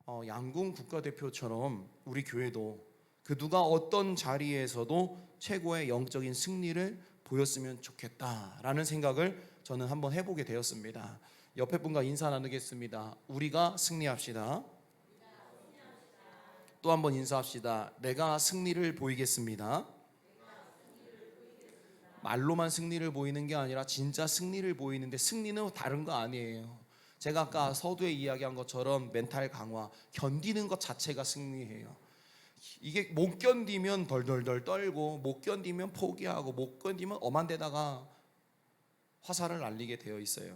양궁 국가대표처럼 우리 교회도 그 누가 어떤 자리에서도 최고의 영적인 승리를 보였으면 좋겠다라는 생각을 저는 한번 해보게 되었습니다. 옆에 분과 인사 나누겠습니다. 우리가 승리합시다. 또 한번 인사합시다. 내가 승리를 보이겠습니다. 말로만 승리를 보이는 게 아니라 진짜 승리를 보이는데, 승리는 다른 거 아니에요. 제가 아까 서두에 이야기한 것처럼 멘탈 강화, 견디는 것 자체가 승리예요. 이게 못 견디면 덜덜덜 떨고, 못 견디면 포기하고, 못 견디면 엄한 데다가 화살을 날리게 되어 있어요.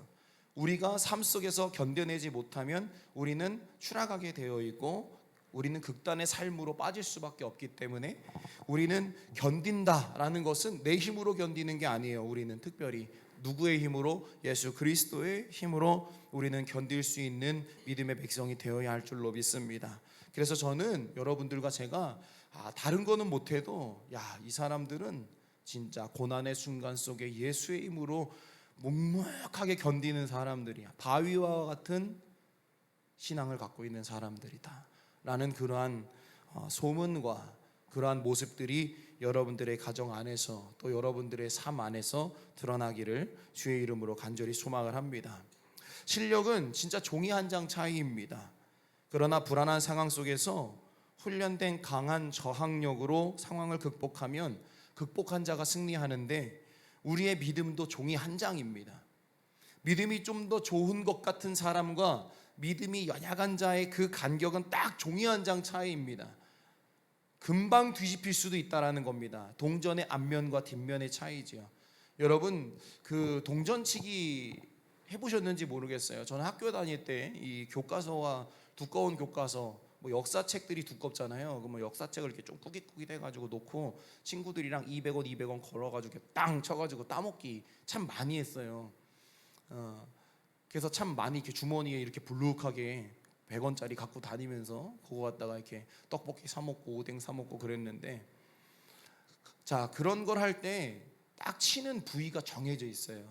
우리가 삶 속에서 견뎌내지 못하면 우리는 추락하게 되어 있고, 우리는 극단의 삶으로 빠질 수밖에 없기 때문에 우리는 견딘다라는 것은 내 힘으로 견디는 게 아니에요. 우리는 특별히 누구의 힘으로? 예수 그리스도의 힘으로 우리는 견딜 수 있는 믿음의 백성이 되어야 할 줄로 믿습니다. 그래서 저는 여러분들과 제가 다른 거는 못해도 이 사람들은 진짜 고난의 순간 속에 예수의 힘으로 묵묵하게 견디는 사람들이야, 바위와 같은 신앙을 갖고 있는 사람들이다 라는 그러한 소문과 그러한 모습들이 여러분들의 가정 안에서 또 여러분들의 삶 안에서 드러나기를 주의 이름으로 간절히 소망을 합니다. 실력은 진짜 종이 한 장 차이입니다. 그러나 불안한 상황 속에서 훈련된 강한 저항력으로 상황을 극복하면 극복한 자가 승리하는데, 우리의 믿음도 종이 한 장입니다. 믿음이 좀 더 좋은 것 같은 사람과 믿음이 연약한 자의 그 간격은 딱 종이 한 장 차이입니다. 금방 뒤집힐 수도 있다라는 겁니다. 동전의 앞면과 뒷면의 차이지요. 여러분, 그 동전치기 해보셨는지 모르겠어요. 저는 학교 다닐 때 이 교과서와 두꺼운 교과서, 역사책들이 두껍잖아요. 그러면 역사책을 이렇게 좀 꾸깃꾸깃 해가지고 놓고 친구들이랑 200원 200원 걸어가지고 땅 쳐가지고 따먹기 참 많이 했어요. 그래서 참 많이 이렇게 주머니에 이렇게 불룩하게 100원짜리 갖고 다니면서 그거 갖다가 이렇게 떡볶이 사 먹고 오뎅 사 먹고 그랬는데, 자, 그런 걸 할 때 딱 치는 부위가 정해져 있어요.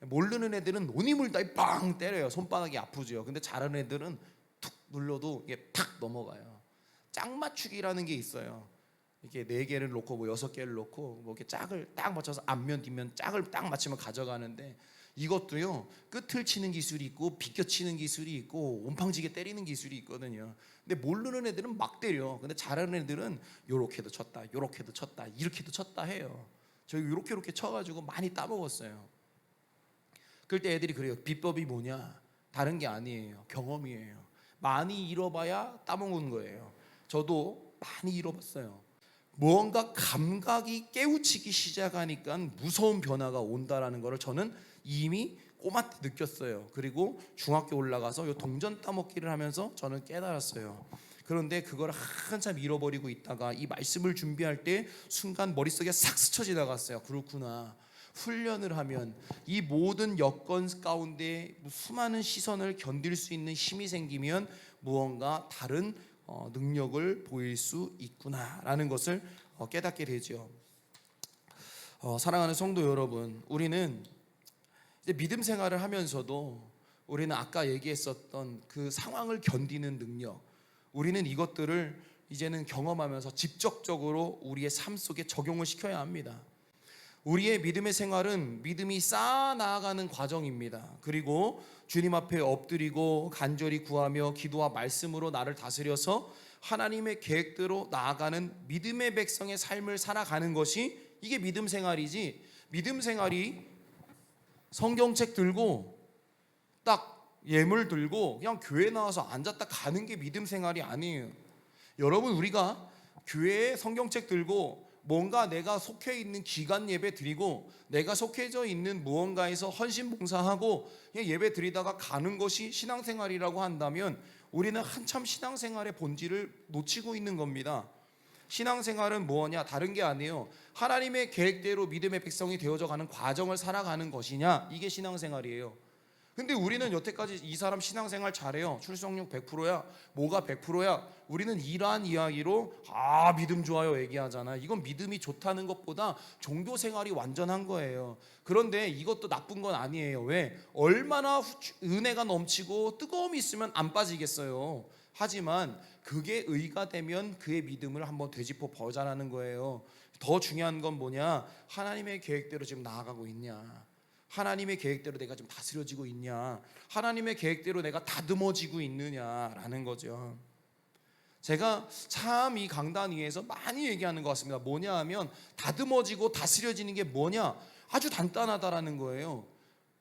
모르는 애들은 논임을 다 빵 때려요. 손바닥이 아프죠. 근데 잘하는 애들은 툭 눌러도 이게 탁 넘어가요. 짝 맞추기라는 게 있어요. 이렇게 4개를 놓고 6개를 놓고 이렇게 짝을 딱 맞춰서 앞면 뒷면 짝을 딱 맞추면 가져가는데, 이것도요, 끝을 치는 기술이 있고 비껴 치는 기술이 있고 온팡지게 때리는 기술이 있거든요. 근데 모르는 애들은 막 때려. 근데 잘하는 애들은 요렇게도 쳤다, 요렇게도 쳤다, 이렇게도 쳤다 해요. 저희 요렇게 쳐가지고 많이 따먹었어요. 그럴 때 애들이 그래요. 비법이 뭐냐? 다른 게 아니에요. 경험이에요. 많이 잃어봐야 따먹는 거예요. 저도 많이 잃어봤어요. 무언가 감각이 깨우치기 시작하니까 무서운 변화가 온다라는 것을 저는 이미 꼬마 때 느꼈어요. 그리고 중학교 올라가서 요 동전 따먹기를 하면서 저는 깨달았어요. 그런데 그걸 한참 잃어버리고 있다가 이 말씀을 준비할 때 순간 머릿속에 싹 스쳐 지나갔어요. 그렇구나. 훈련을 하면 이 모든 여건 가운데 수많은 시선을 견딜 수 있는 힘이 생기면 무언가 다른 능력을 보일 수 있구나라는 것을 깨닫게 되죠. 사랑하는 성도 여러분, 우리는 이제 믿음 생활을 하면서도 우리는 아까 얘기했었던 그 상황을 견디는 능력, 우리는 이것들을 이제는 경험하면서 직접적으로 우리의 삶 속에 적용을 시켜야 합니다. 우리의 믿음의 생활은 믿음이 쌓아 나아가는 과정입니다. 그리고 주님 앞에 엎드리고 간절히 구하며 기도와 말씀으로 나를 다스려서 하나님의 계획대로 나아가는 믿음의 백성의 삶을 살아가는 것이 이게 믿음 생활이지, 믿음 생활이 성경책 들고 딱 예물 들고 그냥 교회 나와서 앉았다 가는 게 믿음 생활이 아니에요. 여러분, 우리가 교회에 성경책 들고 뭔가 내가 속해 있는 기간 예배 드리고 내가 속해져 있는 무언가에서 헌신 봉사하고 그냥 예배 드리다가 가는 것이 신앙생활이라고 한다면 우리는 한참 신앙생활의 본질을 놓치고 있는 겁니다. 신앙생활은 뭐냐? 다른 게 아니에요. 하나님의 계획대로 믿음의 백성이 되어져 가는 과정을 살아가는 것이냐? 이게 신앙생활이에요. 근데 우리는 여태까지 이 사람 신앙생활 잘해요, 출석률 100%야, 뭐가 100%야, 우리는 이러한 이야기로 믿음 좋아요 얘기하잖아. 이건 믿음이 좋다는 것보다 종교생활이 완전한 거예요. 그런데 이것도 나쁜 건 아니에요. 왜? 얼마나 은혜가 넘치고 뜨거움이 있으면 안 빠지겠어요. 하지만 그게 의가 되면 그의 믿음을 한번 되짚어 보자라는 거예요. 더 중요한 건 뭐냐? 하나님의 계획대로 지금 나아가고 있냐? 하나님의 계획대로 내가 지금 다스려지고 있냐? 하나님의 계획대로 내가 다듬어지고 있느냐라는 거죠. 제가 참 이 강단 위에서 많이 얘기하는 것 같습니다. 뭐냐 하면 다듬어지고 다스려지는 게 뭐냐? 아주 간단하다라는 거예요.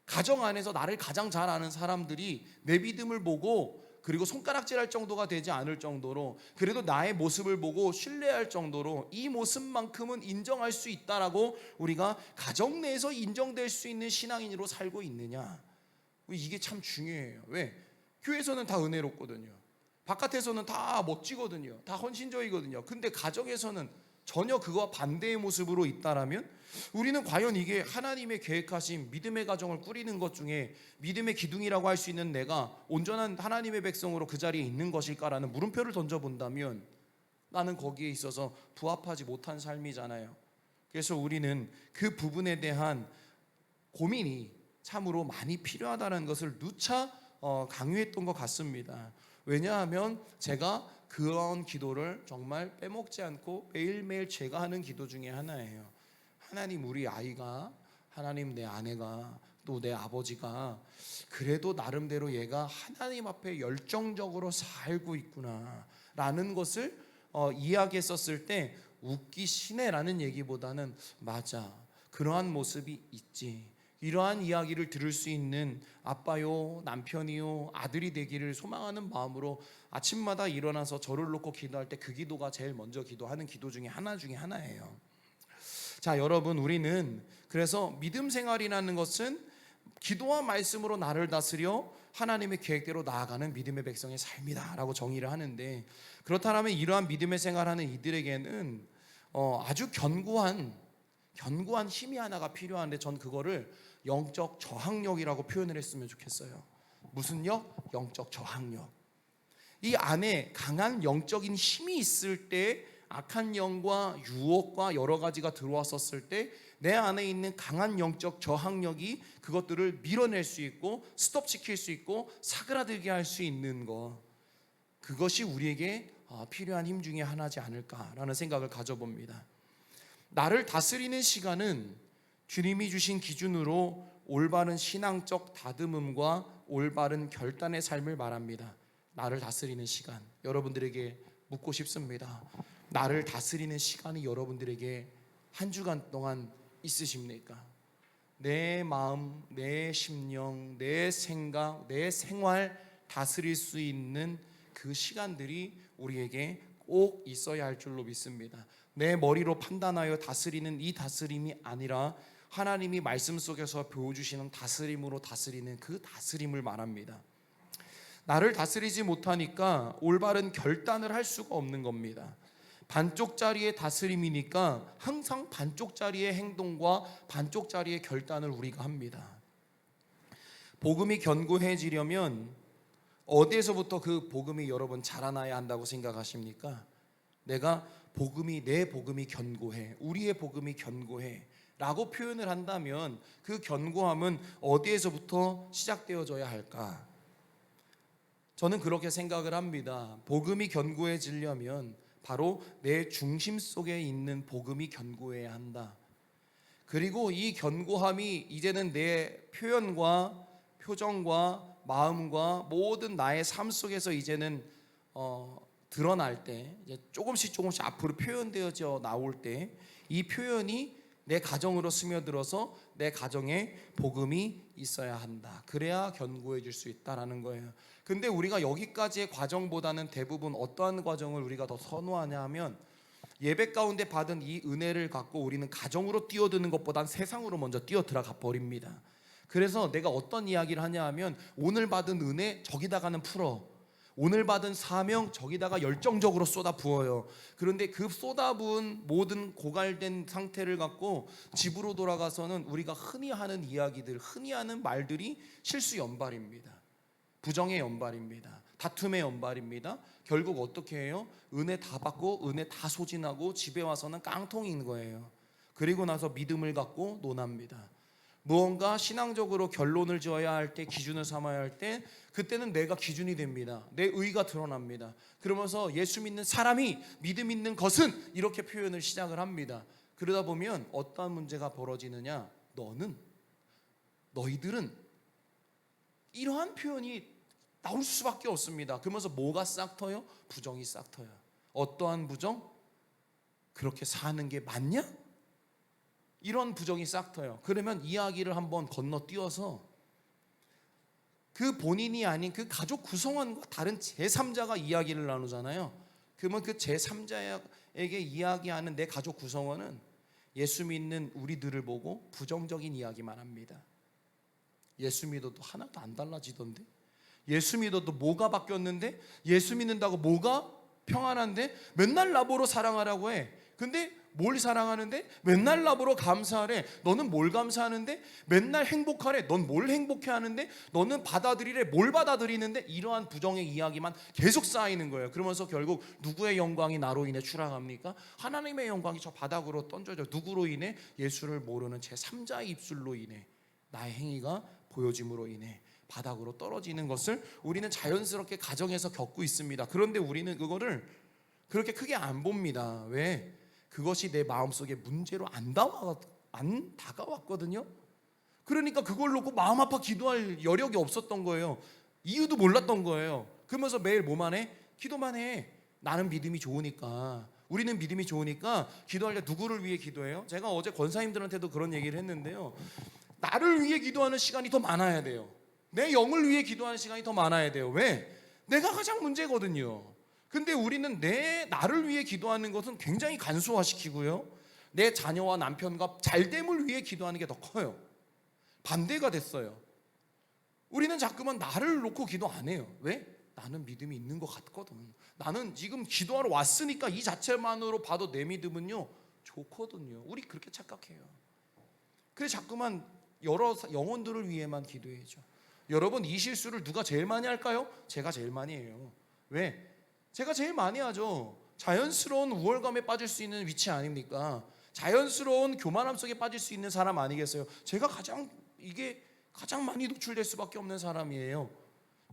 가정 안에서 나를 가장 잘 아는 사람들이 내 믿음을 보고, 그리고 손가락질할 정도가 되지 않을 정도로, 그래도 나의 모습을 보고 신뢰할 정도로 이 모습만큼은 인정할 수 있다라고 우리가 가정 내에서 인정될 수 있는 신앙인으로 살고 있느냐? 이게 참 중요해요. 왜? 교회에서는 다 은혜롭거든요. 바깥에서는 다 멋지거든요. 다 헌신적이거든요. 근데 가정에서는 전혀 그와 반대의 모습으로 있다라면 우리는 과연 이게 하나님의 계획하신 믿음의 가정을 꾸리는 것 중에 믿음의 기둥이라고 할 수 있는 내가 온전한 하나님의 백성으로 그 자리에 있는 것일까라는 물음표를 던져본다면 나는 거기에 있어서 부합하지 못한 삶이잖아요. 그래서 우리는 그 부분에 대한 고민이 참으로 많이 필요하다는 것을 누차 강요했던 것 같습니다. 왜냐하면 제가 그런 기도를 정말 빼먹지 않고 매일매일 제가 하는 기도 중에 하나예요. 하나님, 우리 아이가, 하나님, 내 아내가, 또 내 아버지가 그래도 나름대로 얘가 하나님 앞에 열정적으로 살고 있구나 라는 것을 이야기했었을 때 웃기시네라는 얘기보다는 맞아, 그러한 모습이 있지, 이러한 이야기를 들을 수 있는 아빠요, 남편이요, 아들이 되기를 소망하는 마음으로 아침마다 일어나서 저를 놓고 기도할 때 그 기도가 제일 먼저 기도하는 기도 중에 하나예요. 자, 여러분, 우리는 그래서 믿음 생활이라는 것은 기도와 말씀으로 나를 다스려 하나님의 계획대로 나아가는 믿음의 백성의 삶이다라고 정의를 하는데, 그렇다면 이러한 믿음의 생활하는 이들에게는 아주 견고한 힘이 하나가 필요한데, 전 그거를 영적 저항력이라고 표현을 했으면 좋겠어요. 무슨 력? 영적 저항력. 이 안에 강한 영적인 힘이 있을 때 악한 영과 유혹과 여러 가지가 들어왔었을 때 내 안에 있는 강한 영적 저항력이 그것들을 밀어낼 수 있고 스톱시킬 수 있고 사그라들게 할 수 있는 것, 그것이 우리에게 필요한 힘 중에 하나지 않을까라는 생각을 가져봅니다. 나를 다스리는 시간은 주님이 주신 기준으로 올바른 신앙적 다듬음과 올바른 결단의 삶을 말합니다. 나를 다스리는 시간, 여러분들에게 묻고 싶습니다. 나를 다스리는 시간이 여러분들에게 한 주간 동안 있으십니까? 내 마음, 내 심령, 내 생각, 내 생활 다스릴 수 있는 그 시간들이 우리에게 꼭 있어야 할 줄로 믿습니다. 내 머리로 판단하여 다스리는 이 다스림이 아니라 하나님이 말씀 속에서 보여주시는 다스림으로 다스리는 그 다스림을 말합니다. 나를 다스리지 못하니까 올바른 결단을 할 수가 없는 겁니다. 반쪽짜리의 다스림이니까 항상 반쪽짜리의 행동과 반쪽짜리의 결단을 우리가 합니다. 복음이 견고해지려면 어디에서부터 그 복음이 여러분 자라나야 한다고 생각하십니까? 내 복음이 견고해, 우리의 복음이 견고해 라고 표현을 한다면 그 견고함은 어디에서부터 시작되어져야 할까? 저는 그렇게 생각을 합니다. 복음이 견고해지려면 바로 내 중심 속에 있는 복음이 견고해야 한다. 그리고 이 견고함이 이제는 내 표현과 표정과 마음과 모든 나의 삶 속에서 이제는 드러날 때, 이제 조금씩 앞으로 표현되어져 나올 때 이 표현이 내 가정으로 스며들어서 내 가정에 복음이 있어야 한다. 그래야 견고해질 수 있다라는 거예요. 근데 우리가 여기까지의 과정보다는 대부분 어떠한 과정을 우리가 더 선호하냐 하면, 예배 가운데 받은 이 은혜를 갖고 우리는 가정으로 뛰어드는 것보단 세상으로 먼저 뛰어들어가 버립니다. 그래서 내가 어떤 이야기를 하냐 하면, 오늘 받은 은혜 저기다가는 풀어, 오늘 받은 사명 저기다가 열정적으로 쏟아 부어요. 그런데 그 쏟아부은 모든 고갈된 상태를 갖고 집으로 돌아가서는 우리가 흔히 하는 이야기들, 흔히 하는 말들이 실수 연발입니다. 부정의 연발입니다. 다툼의 연발입니다. 결국 어떻게 해요? 은혜 다 받고 은혜 다 소진하고 집에 와서는 깡통인 거예요. 그리고 나서 믿음을 갖고 논합니다. 무언가 신앙적으로 결론을 지어야 할 때, 기준을 삼아야 할 때, 그때는 내가 기준이 됩니다. 내 의가 드러납니다. 그러면서 예수 믿는 사람이 믿음 있는 것은 이렇게 표현을 시작을 합니다. 그러다 보면 어떠한 문제가 벌어지느냐, 너희들은 이러한 표현이 나올 수밖에 없습니다. 그러면서 뭐가 싹 터요? 부정이 싹 터요. 어떠한 부정? 그렇게 사는 게 맞냐? 이런 부정이 싹 터요. 그러면 이야기를 한번 건너뛰어서 그 본인이 아닌 그 가족 구성원과 다른 제3자가 이야기를 나누잖아요. 그러면 그 제3자에게 이야기하는 내 가족 구성원은 예수 믿는 우리들을 보고 부정적인 이야기만 합니다. 예수 믿어도 하나도 안 달라지던데? 예수 믿어도 뭐가 바뀌었는데? 예수 믿는다고 뭐가 평안한데? 맨날 나보러 사랑하라고 해. 근데 뭘 사랑하는데? 맨날 나보러 감사하래. 너는 뭘 감사하는데? 맨날 행복하래. 넌 뭘 행복해 하는데? 너는 받아들이래. 뭘 받아들이는데? 이러한 부정의 이야기만 계속 쌓이는 거예요. 그러면서 결국 누구의 영광이 나로 인해 추락합니까? 하나님의 영광이 저 바닥으로 던져져. 누구로 인해? 예수를 모르는 제3자의 입술로 인해, 나의 행위가 보여짐으로 인해 바닥으로 떨어지는 것을 우리는 자연스럽게 가정에서 겪고 있습니다. 그런데 우리는 그거를 그렇게 크게 안 봅니다. 왜? 그것이 내 마음속에 문제로 안 다가왔거든요. 그러니까 그걸 놓고 마음 아파 기도할 여력이 없었던 거예요. 이유도 몰랐던 거예요. 그러면서 매일 뭐만 해? 기도만 해. 나는 믿음이 좋으니까, 우리는 믿음이 좋으니까 기도할 때 누구를 위해 기도해요? 제가 어제 권사님들한테도 그런 얘기를 했는데요, 나를 위해 기도하는 시간이 더 많아야 돼요. 내 영을 위해 기도하는 시간이 더 많아야 돼요. 왜? 내가 가장 문제거든요. 근데 우리는 나를 위해 기도하는 것은 굉장히 간소화시키고요, 내 자녀와 남편과 잘됨을 위해 기도하는 게 더 커요. 반대가 됐어요. 우리는 자꾸만 나를 놓고 기도 안 해요. 왜? 나는 믿음이 있는 것 같거든. 나는 지금 기도하러 왔으니까 이 자체만으로 봐도 내 믿음은요 좋거든요. 우리 그렇게 착각해요. 그래서 자꾸만 여러 영혼들을 위해만 기도해야죠. 여러분, 이 실수를 누가 제일 많이 할까요? 제가 제일 많이 해요. 왜? 제가 제일 많이 하죠. 자연스러운 우월감에 빠질 수 있는 위치 아닙니까? 자연스러운 교만함 속에 빠질 수 있는 사람 아니겠어요? 제가 가장 많이 노출될 수밖에 없는 사람이에요.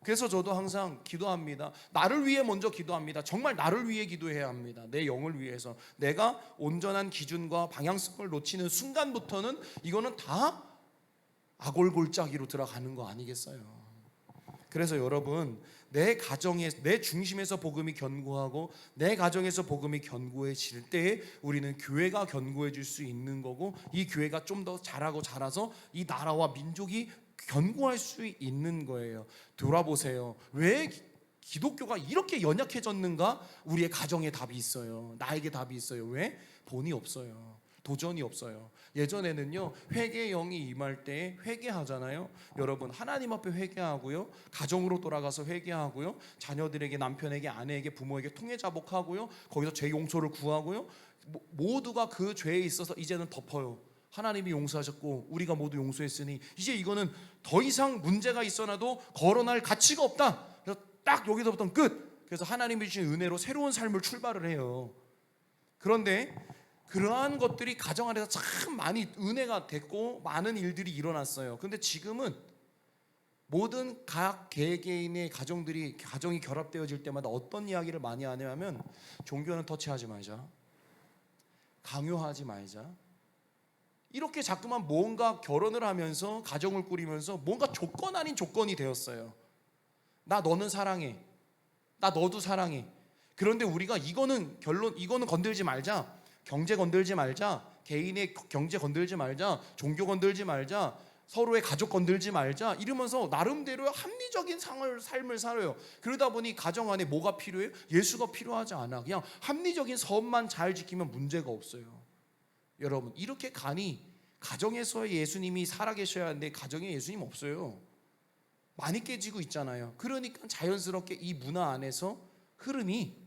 그래서 저도 항상 기도합니다. 나를 위해 먼저 기도합니다. 정말 나를 위해 기도해야 합니다. 내 영을 위해서. 내가 온전한 기준과 방향성을 놓치는 순간부터는 이거는 다 아골골짜기로 들어가는 거 아니겠어요? 그래서 여러분, 내 가정에, 내 중심에서 복음이 견고하고 내 가정에서 복음이 견고해질 때에 우리는 교회가 견고해질 수 있는 거고, 이 교회가 좀 더 자라고 자라서 이 나라와 민족이 견고할 수 있는 거예요. 돌아보세요. 왜 기독교가 이렇게 연약해졌는가? 우리의 가정에 답이 있어요. 나에게 답이 있어요. 왜? 본이 없어요. 도전이 없어요. 예전에는요, 회개의 영이 임할 때 회개하잖아요. 여러분, 하나님 앞에 회개하고요, 가정으로 돌아가서 회개하고요, 자녀들에게, 남편에게, 아내에게, 부모에게 통회자복하고요, 거기서 죄 용서를 구하고요, 모두가 그 죄에 있어서 이제는 덮어요. 하나님이 용서하셨고 우리가 모두 용서했으니 이제 이거는 더 이상 문제가 있어나도 거론할 가치가 없다. 그래서 딱 여기서부터는 끝. 그래서 하나님이 주신 은혜로 새로운 삶을 출발을 해요. 그런데 그러한 것들이 가정 안에서 참 많이 은혜가 됐고 많은 일들이 일어났어요. 근데 지금은 모든 각 개개인의 가정이 결합되어질 때마다 어떤 이야기를 많이 하냐면, 종교는 터치하지 말자, 강요하지 말자, 이렇게 자꾸만 뭔가 결혼을 하면서 가정을 꾸리면서 뭔가 조건 아닌 조건이 되었어요. 나 너는 사랑해, 나 너도 사랑해. 그런데 우리가 이거는 건들지 말자, 경제 건들지 말자, 개인의 경제 건들지 말자, 종교 건들지 말자, 서로의 가족 건들지 말자, 이러면서 나름대로 합리적인 삶을 살아요. 그러다 보니 가정 안에 뭐가 필요해요? 예수가 필요하지 않아. 그냥 합리적인 선만 잘 지키면 문제가 없어요. 여러분, 이렇게 가정에서 예수님이 살아계셔야 하는데 가정에 예수님 없어요. 많이 깨지고 있잖아요. 그러니까 자연스럽게 이 문화 안에서 흐름이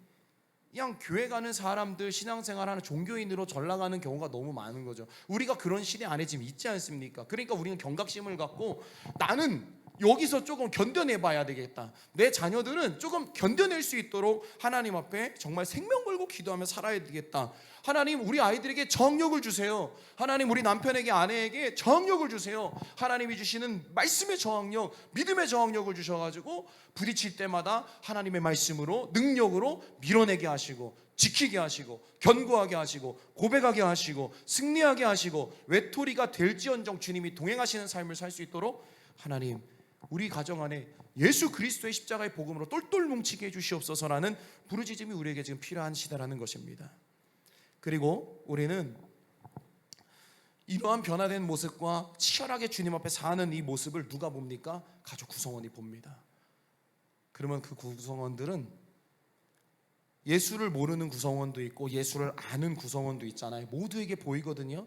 그냥 교회 가는 사람들, 신앙생활하는 종교인으로 전락하는 경우가 너무 많은 거죠. 우리가 그런 시대 안에 지금 있지 않습니까? 그러니까 우리는 경각심을 갖고 나는 여기서 조금 견뎌내 봐야 되겠다. 내 자녀들은 조금 견뎌낼 수 있도록 하나님 앞에 정말 생명 걸고 기도하며 살아야 되겠다. 하나님, 우리 아이들에게 정력을 주세요. 하나님, 우리 남편에게, 아내에게 정력을 주세요. 하나님이 주시는 말씀의 저항력, 믿음의 저항력을 주셔가지고 부딪힐 때마다 하나님의 말씀으로, 능력으로 밀어내게 하시고, 지키게 하시고, 견고하게 하시고, 고백하게 하시고, 승리하게 하시고, 외톨이가 될지언정 주님이 동행하시는 삶을 살 수 있도록 하나님, 우리 가정 안에 예수 그리스도의 십자가의 복음으로 똘똘 뭉치게 해주시옵소서라는 부르짖음이 우리에게 지금 필요한 시대라는 것입니다. 그리고 우리는 이러한 변화된 모습과 치열하게 주님 앞에 사는 이 모습을 누가 봅니까? 가족 구성원이 봅니다. 그러면 그 구성원들은 예수를 모르는 구성원도 있고 예수를 아는 구성원도 있잖아요. 모두에게 보이거든요.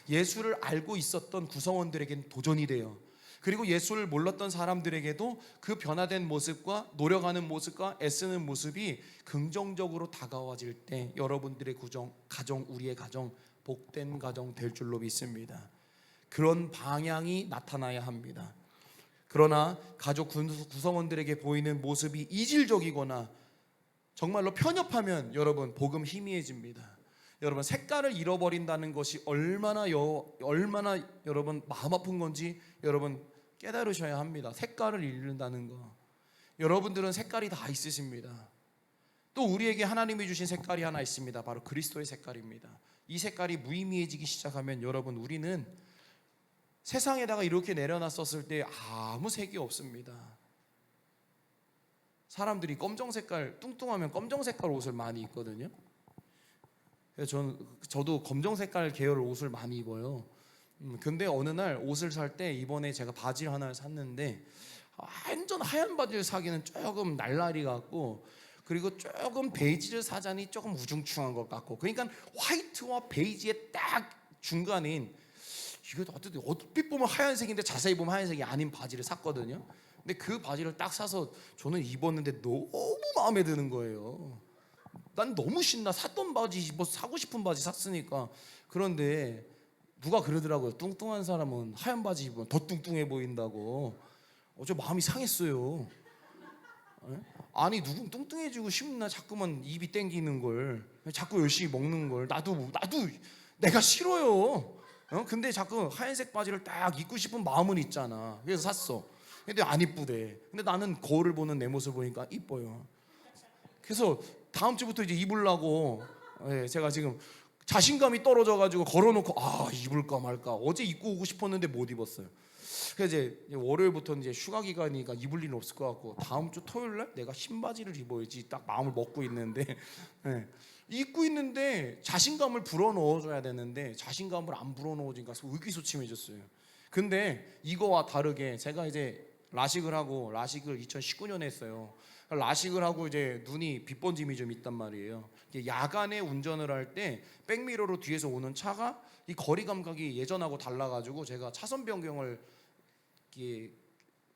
예수를 알고 있었던 구성원들에게는 도전이 돼요. 그리고 예수를 몰랐던 사람들에게도 그 변화된 모습과 노력하는 모습과 애쓰는 모습이 긍정적으로 다가와질 때 여러분들의 가정, 우리의 가정, 복된 가정 될 줄로 믿습니다. 그런 방향이 나타나야 합니다. 그러나 가족 구성원들에게 보이는 모습이 이질적이거나 정말로 편협하면 여러분 복음 희미해집니다. 여러분, 색깔을 잃어버린다는 것이 얼마나 여러분 마음 아픈 건지 여러분 깨달으셔야 합니다. 색깔을 잃는다는 거. 여러분들은 색깔이 다 있으십니다. 또 우리에게 하나님이 주신 색깔이 하나 있습니다. 바로 그리스도의 색깔입니다. 이 색깔이 무의미해지기 시작하면 여러분, 우리는 세상에다가 이렇게 내려놨었을 때 아무 색이 없습니다. 사람들이 검정 색깔, 뚱뚱하면 검정 색깔 옷을 많이 입거든요. 저도 검정 색깔 계열 옷을 많이 입어요. 근데 어느 날 옷을 살 때 이번에 제가 바지를 하나 샀는데 완전 하얀 바지를 사기는 조금 날라리 같고, 그리고 조금 베이지를 사자니 조금 우중충한 것 같고, 그러니까 화이트와 베이지의 딱 중간인, 이게 어떻게 얼핏 보면 하얀색인데 자세히 보면 하얀색이 아닌 바지를 샀거든요. 근데 그 바지를 딱 사서 저는 입었는데 너무 마음에 드는 거예요. 난 너무 신나. 샀던 바지, 뭐 사고 싶은 바지 샀으니까. 그런데 누가 그러더라고요. 뚱뚱한 사람은 하얀 바지 입으면 더 뚱뚱해 보인다고. 저 마음이 상했어요. 아니, 누군 뚱뚱해지고 싶나? 자꾸만 입이 땡기는 걸, 자꾸 열심히 먹는 걸 나도 내가 싫어요. 근데 자꾸 하얀색 바지를 딱 입고 싶은 마음은 있잖아. 그래서 샀어. 근데 안 이쁘대. 근데 나는 거울을 보는 내 모습을 보니까 이뻐요. 그래서 다음 주부터 이제 입으려고, 제가 지금 자신감이 떨어져가지고 걸어놓고 입을까 말까. 어제 입고 오고 싶었는데 못 입었어요. 그래서 이제 월요일부터 이제 휴가 기간이니까 입을 일은 없을 것 같고, 다음 주 토요일 날 내가 흰 바지를 입어야지 딱 마음을 먹고 있는데, 입고 있는데 자신감을 불어넣어줘야 되는데 자신감을 안 불어넣어지니까 의기소침해졌어요. 근데 이거와 다르게 제가 이제 라식을 2019년에 했어요. 라식을 하고 이제 눈이 빛번짐이 좀 있단 말이에요. 야간에 운전을 할 때 백미러로 뒤에서 오는 차가 이 거리 감각이 예전하고 달라가지고 제가 차선 변경을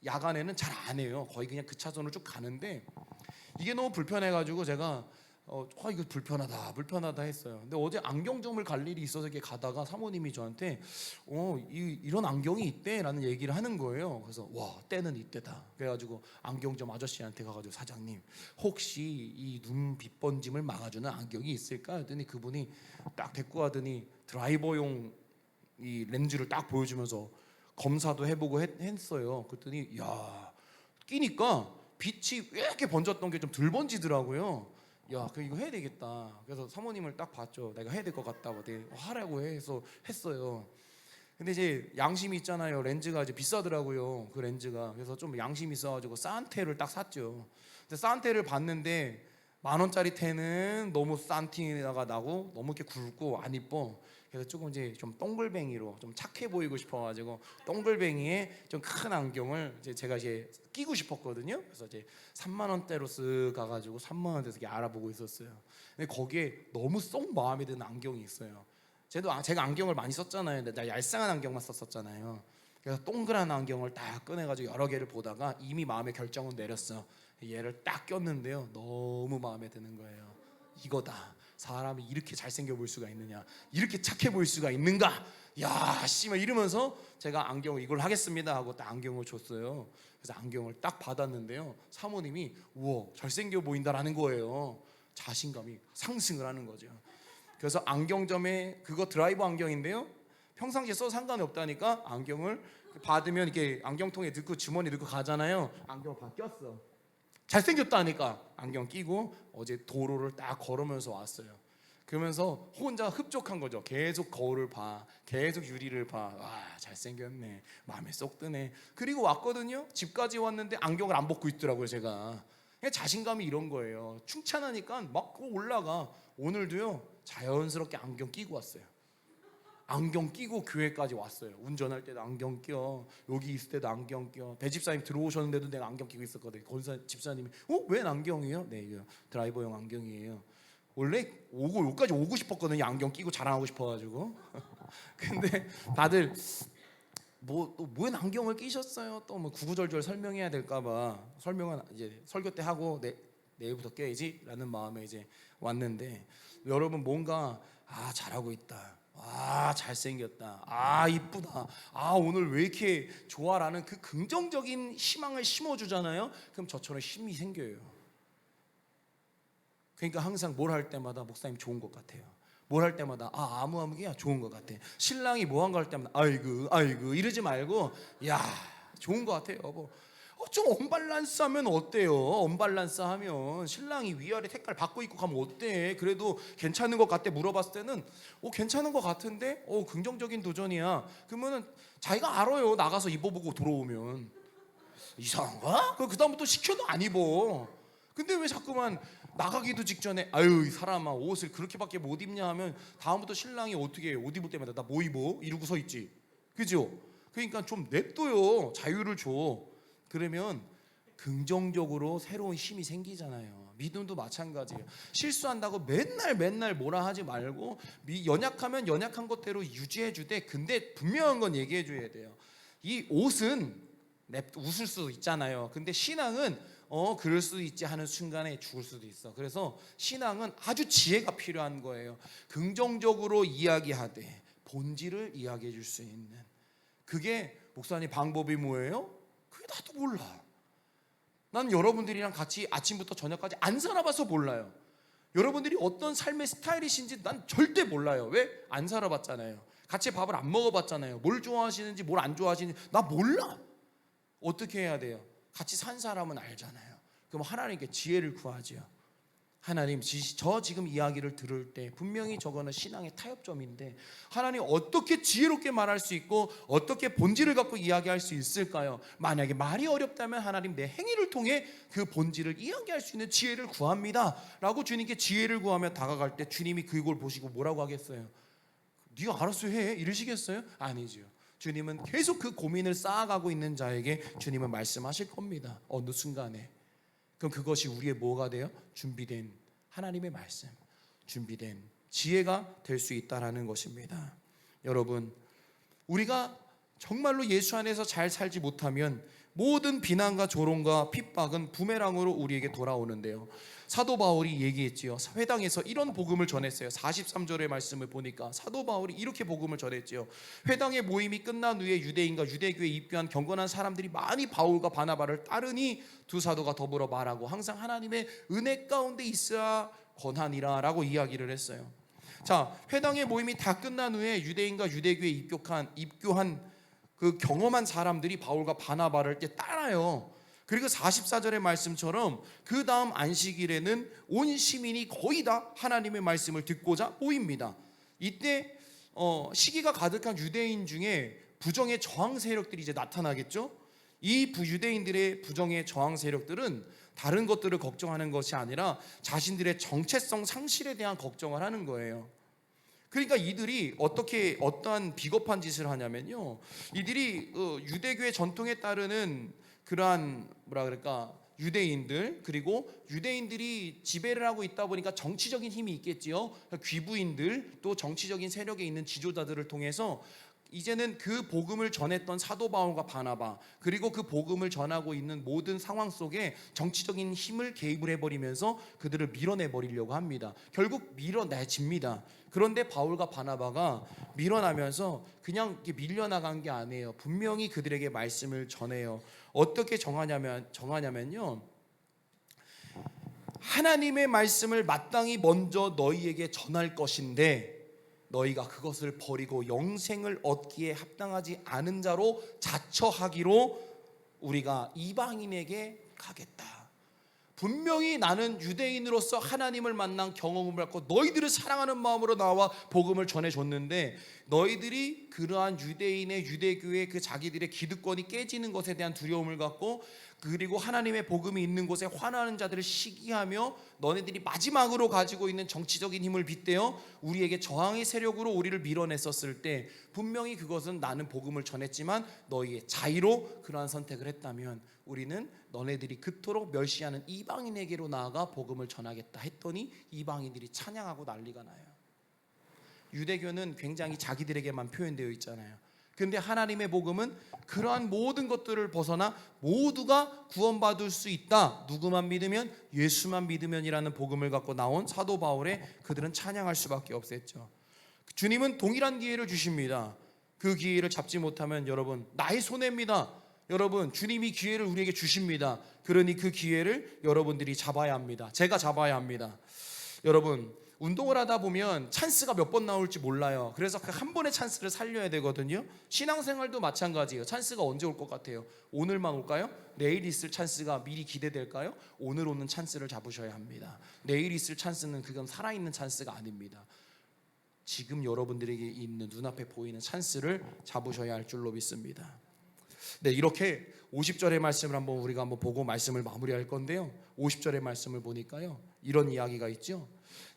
야간에는 잘 안 해요. 거의 그냥 그 차선을 쭉 가는데 이게 너무 불편해가지고 제가 이거 불편하다 했어요. 근데 어제 안경점을 갈 일이 있어서 이렇게 가다가 사모님이 저한테 이런 안경이 있대라는 얘기를 하는 거예요. 그래서 와, 때는 이때다. 그래가지고 안경점 아저씨한테 가가지고, 사장님 혹시 이 눈 빛번짐을 막아주는 안경이 있을까 했더니 그분이 딱 데리고 가더니 드라이버용 이 렌즈를 딱 보여주면서 검사도 해보고 했어요. 그랬더니 야, 끼니까 빛이 왜 이렇게 번졌던 게 좀 덜 번지더라고요. 야, 이거 해야 되겠다. 그래서 사모님을 딱 봤죠. 내가 해야 될 것 같다고. 하라고 해서 했어요. 근데 이제 양심이 있잖아요. 렌즈가 이제 비싸더라고요. 그 렌즈가. 그래서 좀 양심이 있어가지고 싼 테를 딱 샀죠. 근데 싼 테를 봤는데 10,000원짜리 테는 너무 싼 티가 나고 너무 이렇게 굵고 안 이뻐. 그래서 조금 이제 좀 동글뱅이로 좀 착해 보이고 싶어가지고 동글뱅이에 좀 큰 안경을 제가 이제 끼고 싶었거든요. 그래서 이제 30,000원대로 쓱 가가지고 30,000원대에서 이렇게 알아보고 있었어요. 근데 거기에 너무 쏙 마음에 드는 안경이 있어요. 제가 안경을 많이 썼잖아요. 근데 나 얄쌍한 안경만 썼었잖아요. 그래서 동그란 안경을 딱 꺼내가지고 여러 개를 보다가 이미 마음의 결정은 내렸어. 얘를 딱 꼈는데요, 너무 마음에 드는 거예요. 이거다. 사람이 이렇게 잘생겨 보일 수가 있느냐, 이렇게 착해 보일 수가 있는가, 야 씨발 이러면서 제가 안경을 이걸 하겠습니다 하고 딱 안경을 줬어요. 그래서 안경을 딱 받았는데요, 사모님이 우와 잘생겨 보인다라는 거예요. 자신감이 상승을 하는 거죠. 그래서 안경점에, 그거 드라이버 안경인데요, 평상시에 써도 상관이 없다니까 안경을 받으면 이렇게 안경통에 넣고 주머니 넣고 가잖아요. 안경을 다 꼈어. 잘생겼다니까. 안경 끼고 어제 도로를 딱 걸으면서 왔어요. 그러면서 혼자 흡족한 거죠. 계속 거울을 봐, 계속 유리를 봐. 와 잘생겼네, 마음에 쏙 드네. 그리고 왔거든요. 집까지 왔는데 안경을 안 벗고 있더라고요. 제가 그냥 자신감이 이런 거예요. 충찬하니까 막 올라가. 오늘도요 자연스럽게 안경 끼고 왔어요. 안경 끼고 교회까지 왔어요. 운전할 때도 안경 껴, 여기 있을 때도 안경 껴. 대집사님 들어오셨는데도 내가 안경 끼고 있었거든요. 건사 집사님이 웬 안경이에요? 네 이거 드라이버용 안경이에요. 원래 여기까지 오고 싶었거든요. 안경 끼고 자랑하고 싶어가지고. 근데 다들 웬 안경을 끼셨어요? 또 뭐 구구절절 설명해야 될까봐 설명은 이제 설교 때 하고 내일부터 껴야지라는 마음에 이제 왔는데, 여러분 뭔가 잘하고 있다, 잘생겼다, 이쁘다, 오늘 왜 이렇게 좋아라는 그 긍정적인 희망을 심어주잖아요. 그럼 저처럼 힘이 생겨요. 그러니까 항상 뭘 할 때마다 목사님 좋은 것 같아요. 뭘 할 때마다 아무개야 좋은 것 같아. 신랑이 뭐 한 거 할 때마다 아이고 이러지 말고 야 좋은 것 같아요 여보. 좀 언밸런스하면 어때요? 언밸런스하면 신랑이 위아래 색깔 바꿔 입고 가면 어때? 그래도 괜찮은 것 같대 물어봤을 때는 괜찮은 것 같은데 긍정적인 도전이야. 그러면은 자기가 알아요. 나가서 입어보고 들어오면 이상한가? 그 다음부터 시켜도 안 입어. 근데 왜 자꾸만 나가기도 직전에 아유 이 사람아 옷을 그렇게밖에 못 입냐 하면 다음부터 신랑이 어떻게 해? 옷 입을 때마다 나 뭐 입어? 이러고 서 있지. 그죠? 그러니까 좀 냅둬요. 자유를 줘. 그러면 긍정적으로 새로운 힘이 생기잖아요. 믿음도 마찬가지예요. 실수한다고 맨날 뭐라 하지 말고 연약하면 연약한 것대로 유지해 주되, 근데 분명한 건 얘기해 줘야 돼요. 이 옷은 웃을 수도 있잖아요. 근데 신앙은 그럴 수도 있지 하는 순간에 죽을 수도 있어. 그래서 신앙은 아주 지혜가 필요한 거예요. 긍정적으로 이야기하되 본질을 이야기해 줄 수 있는, 그게 목사님 방법이 뭐예요? 그게 나도 몰라. 난 여러분들이랑 같이 아침부터 저녁까지 안 살아봐서 몰라요. 여러분들이 어떤 삶의 스타일이신지 난 절대 몰라요. 왜? 안 살아봤잖아요. 같이 밥을 안 먹어봤잖아요. 뭘 좋아하시는지 뭘 안 좋아하시는지 나 몰라. 어떻게 해야 돼요? 같이 산 사람은 알잖아요. 그럼 하나님께 지혜를 구하지요. 하나님, 저 지금 이야기를 들을 때 분명히 저거는 신앙의 타협점인데 하나님 어떻게 지혜롭게 말할 수 있고 어떻게 본질을 갖고 이야기할 수 있을까요? 만약에 말이 어렵다면 하나님 내 행위를 통해 그 본질을 이야기할 수 있는 지혜를 구합니다 라고 주님께 지혜를 구하며 다가갈 때 주님이 그걸 보시고 뭐라고 하겠어요? 네가 알아서 해 이러시겠어요? 아니죠. 주님은 계속 그 고민을 쌓아가고 있는 자에게 주님은 말씀하실 겁니다. 어느 순간에. 그럼 그것이 우리의 뭐가 돼요? 준비된 하나님의 말씀, 준비된 지혜가 될 수 있다라는 것입니다. 여러분, 우리가 정말로 예수 안에서 잘 살지 못하면 모든 비난과 조롱과 핍박은 부메랑으로 우리에게 돌아오는데요. 사도 바울이 얘기했지요. 회당에서 이런 복음을 전했어요. 43절의 말씀을 보니까 사도 바울이 이렇게 복음을 전했지요. 회당의 모임이 끝난 후에 유대인과 유대교에 입교한 경건한 사람들이 많이 바울과 바나바를 따르니 두 사도가 더불어 말하고 항상 하나님의 은혜 가운데 있어야 권하니라 라고 이야기를 했어요. 자, 회당의 모임이 다 끝난 후에 유대인과 유대교에 입교한 그 경험한 사람들이 바울과 바나바를 따라요. 그리고 44절의 말씀처럼 그 다음 안식일에는 온 시민이 거의 다 하나님의 말씀을 듣고자 모입니다. 이때 시기가 가득한 유대인 중에 부정의 저항 세력들이 이제 나타나겠죠. 이 유대인들의 부정의 저항 세력들은 다른 것들을 걱정하는 것이 아니라 자신들의 정체성 상실에 대한 걱정을 하는 거예요. 그러니까 이들이 어떠한 비겁한 짓을 하냐면요, 이들이 유대교의 전통에 따르는 그러한 유대인들, 그리고 유대인들이 지배를 하고 있다 보니까 정치적인 힘이 있겠지요. 귀부인들, 또 정치적인 세력에 있는 지도자들을 통해서 이제는 그 복음을 전했던 사도 바울과 바나바, 그리고 그 복음을 전하고 있는 모든 상황 속에 정치적인 힘을 개입을 해버리면서 그들을 밀어내버리려고 합니다. 결국 밀어내집니다. 그런데 바울과 바나바가 밀어나면서 그냥 이렇게 밀려나간 게 아니에요. 분명히 그들에게 말씀을 전해요. 어떻게 정하냐면요, 하나님의 말씀을 마땅히 먼저 너희에게 전할 것인데 너희가 그것을 버리고 영생을 얻기에 합당하지 않은 자로 자처하기로 우리가 이방인에게 가겠다. 분명히 나는 유대인으로서 하나님을 만난 경험을 갖고 너희들을 사랑하는 마음으로 나와 복음을 전해줬는데 너희들이 그러한 유대인의 유대교의 그 자기들의 기득권이 깨지는 것에 대한 두려움을 갖고, 그리고 하나님의 복음이 있는 곳에 환호하는 자들을 시기하며 너네들이 마지막으로 가지고 있는 정치적인 힘을 빗대어 우리에게 저항의 세력으로 우리를 밀어냈었을 때 분명히 그것은 나는 복음을 전했지만 너희의 자의로 그러한 선택을 했다면 우리는 너네들이 그토록 멸시하는 이방인에게로 나아가 복음을 전하겠다 했더니 이방인들이 찬양하고 난리가 나요. 유대교는 굉장히 자기들에게만 표현되어 있잖아요. 근데 하나님의 복음은 그러한 모든 것들을 벗어나 모두가 구원받을 수 있다. 누구만 믿으면, 예수만 믿으면이라는 복음을 갖고 나온 사도 바울의 그들은 찬양할 수밖에 없었죠. 주님은 동일한 기회를 주십니다. 그 기회를 잡지 못하면 여러분 나의 손해입니다. 여러분 주님이 기회를 우리에게 주십니다. 그러니 그 기회를 여러분들이 잡아야 합니다. 제가 잡아야 합니다. 여러분 운동을 하다 보면 찬스가 몇 번 나올지 몰라요. 그래서 그 한 번의 찬스를 살려야 되거든요. 신앙생활도 마찬가지예요. 찬스가 언제 올 것 같아요? 오늘만 올까요? 내일 있을 찬스가 미리 기대될까요? 오늘 오는 찬스를 잡으셔야 합니다. 내일 있을 찬스는 그건 살아있는 찬스가 아닙니다. 지금 여러분들에게 있는 눈앞에 보이는 찬스를 잡으셔야 할 줄로 믿습니다. 네, 이렇게 50절의 말씀을 우리가 한번 보고 말씀을 마무리할 건데요. 50절의 말씀을 보니까요, 이런 이야기가 있죠.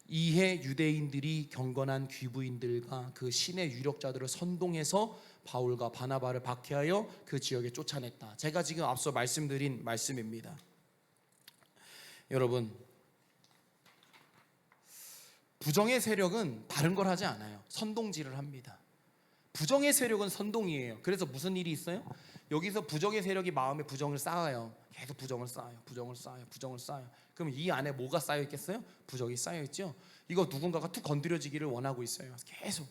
이해 유대인들이 경건한 귀부인들과 그 신의 유력자들을 선동해서 바울과 바나바를 박해하여 그 지역에 쫓아냈다. 제가 지금 앞서 말씀드린 말씀입니다. 여러분, 부정의 세력은 다른 걸 하지 않아요. 선동질을 합니다. 부정의 세력은 선동이에요. 그래서 무슨 일이 있어요? 여기서 부정의 세력이 마음에 부정을 쌓아요. 계속 부정을 쌓아요. 부정을 쌓아요. 그럼 이 안에 뭐가 쌓여 있겠어요? 부정이 쌓여 있죠. 이거 누군가가 툭 건드려지기를 원하고 있어요. 계속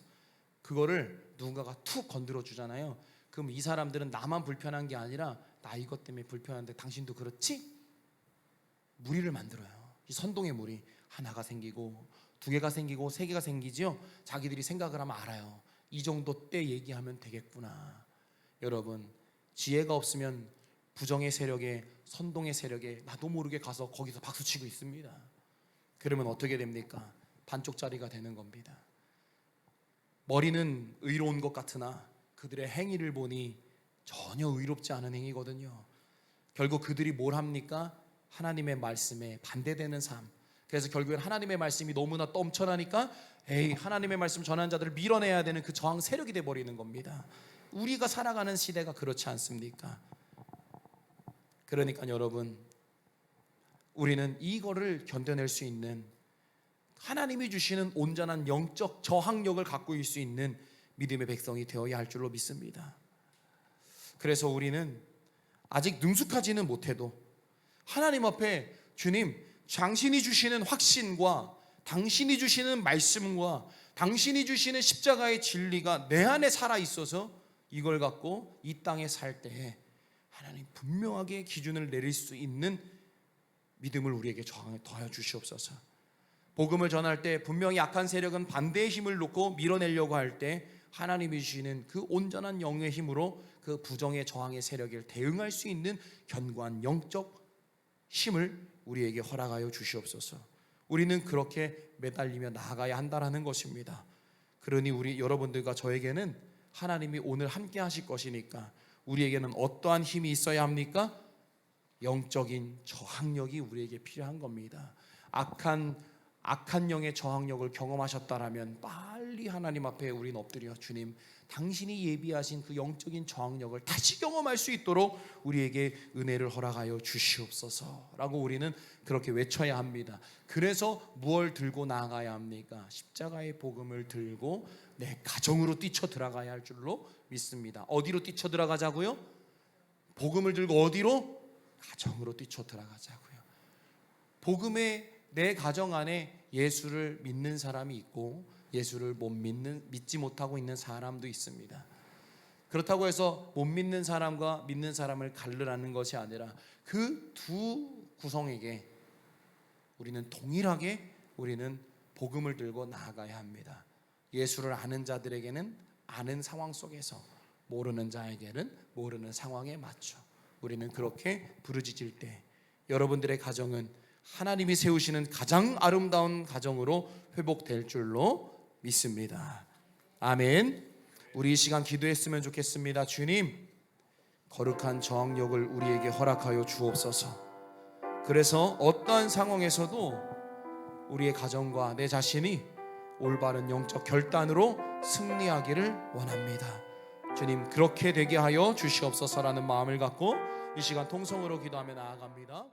그거를 누군가가 툭 건드려 주잖아요. 그럼 이 사람들은 나만 불편한 게 아니라 나 이것 때문에 불편한데 당신도 그렇지? 무리를 만들어요. 이 선동의 무리. 하나가 생기고 두 개가 생기고 세 개가 생기죠. 자기들이 생각을 하면 알아요. 이 정도 때 얘기하면 되겠구나. 여러분, 지혜가 없으면 부정의 세력에, 선동의 세력에 나도 모르게 가서 거기서 박수치고 있습니다. 그러면 어떻게 됩니까? 반쪽짜리가 되는 겁니다. 머리는 의로운 것 같으나 그들의 행위를 보니 전혀 의롭지 않은 행위거든요. 결국 그들이 뭘 합니까? 하나님의 말씀에 반대되는 삶. 그래서 결국엔 하나님의 말씀이 너무나 넘쳐나니까 하나님의 말씀 전하는 자들을 밀어내야 되는 그 저항 세력이 돼버리는 겁니다. 우리가 살아가는 시대가 그렇지 않습니까? 그러니까 여러분, 우리는 이거를 견뎌낼 수 있는, 하나님이 주시는 온전한 영적 저항력을 갖고 있을 수 있는 믿음의 백성이 되어야 할 줄로 믿습니다. 그래서 우리는 아직 능숙하지는 못해도 하나님 앞에 주님, 당신이 주시는 확신과 당신이 주시는 말씀과 당신이 주시는 십자가의 진리가 내 안에 살아있어서 이걸 갖고 이 땅에 살 때에 하나님 분명하게 기준을 내릴 수 있는 믿음을 우리에게 더하여 주시옵소서. 복음을 전할 때 분명히 악한 세력은 반대의 힘을 놓고 밀어내려고 할 때 하나님이 주시는 그 온전한 영의 힘으로 그 부정의 저항의 세력을 대응할 수 있는 견고한 영적 힘을 우리에게 허락하여 주시옵소서. 우리는 그렇게 매달리며 나아가야 한다는 것입니다. 그러니 우리 여러분들과 저에게는 하나님이 오늘 함께 하실 것이니까 우리에게는 어떠한 힘이 있어야 합니까? 영적인 저항력이 우리에게 필요한 겁니다. 악한 악한 영의 저항력을 경험하셨다라면 빨리 하나님 앞에 우린 엎드려 주님, 당신이 예비하신 그 영적인 저항력을 다시 경험할 수 있도록 우리에게 은혜를 허락하여 주시옵소서라고 우리는 그렇게 외쳐야 합니다. 그래서 무엇을 들고 나아가야 합니까? 십자가의 복음을 들고 내 가정으로 뛰쳐 들어가야 할 줄로 믿습니다. 어디로 뛰쳐 들어가자고요? 복음을 들고 어디로? 가정으로 뛰쳐 들어가자고요. 복음의 내 가정 안에 예수를 믿는 사람이 있고 예수를 믿지 못하고 있는 사람도 있습니다. 그렇다고 해서 못 믿는 사람과 믿는 사람을 가르라는 것이 아니라 그 두 구성에게 우리는 동일하게 우리는 복음을 들고 나아가야 합니다. 예수를 아는 자들에게는 아는 상황 속에서, 모르는 자에게는 모르는 상황에 맞춰 우리는 그렇게 부르짖을 때 여러분들의 가정은 하나님이 세우시는 가장 아름다운 가정으로 회복될 줄로 믿습니다. 아멘. 우리 이 시간 기도했으면 좋겠습니다. 주님, 거룩한 저항력을 우리에게 허락하여 주옵소서. 그래서 어떠한 상황에서도 우리의 가정과 내 자신이 올바른 영적 결단으로 승리하기를 원합니다. 주님, 그렇게 되게 하여 주시옵소서라는 마음을 갖고 이 시간 통성으로 기도하며 나아갑니다.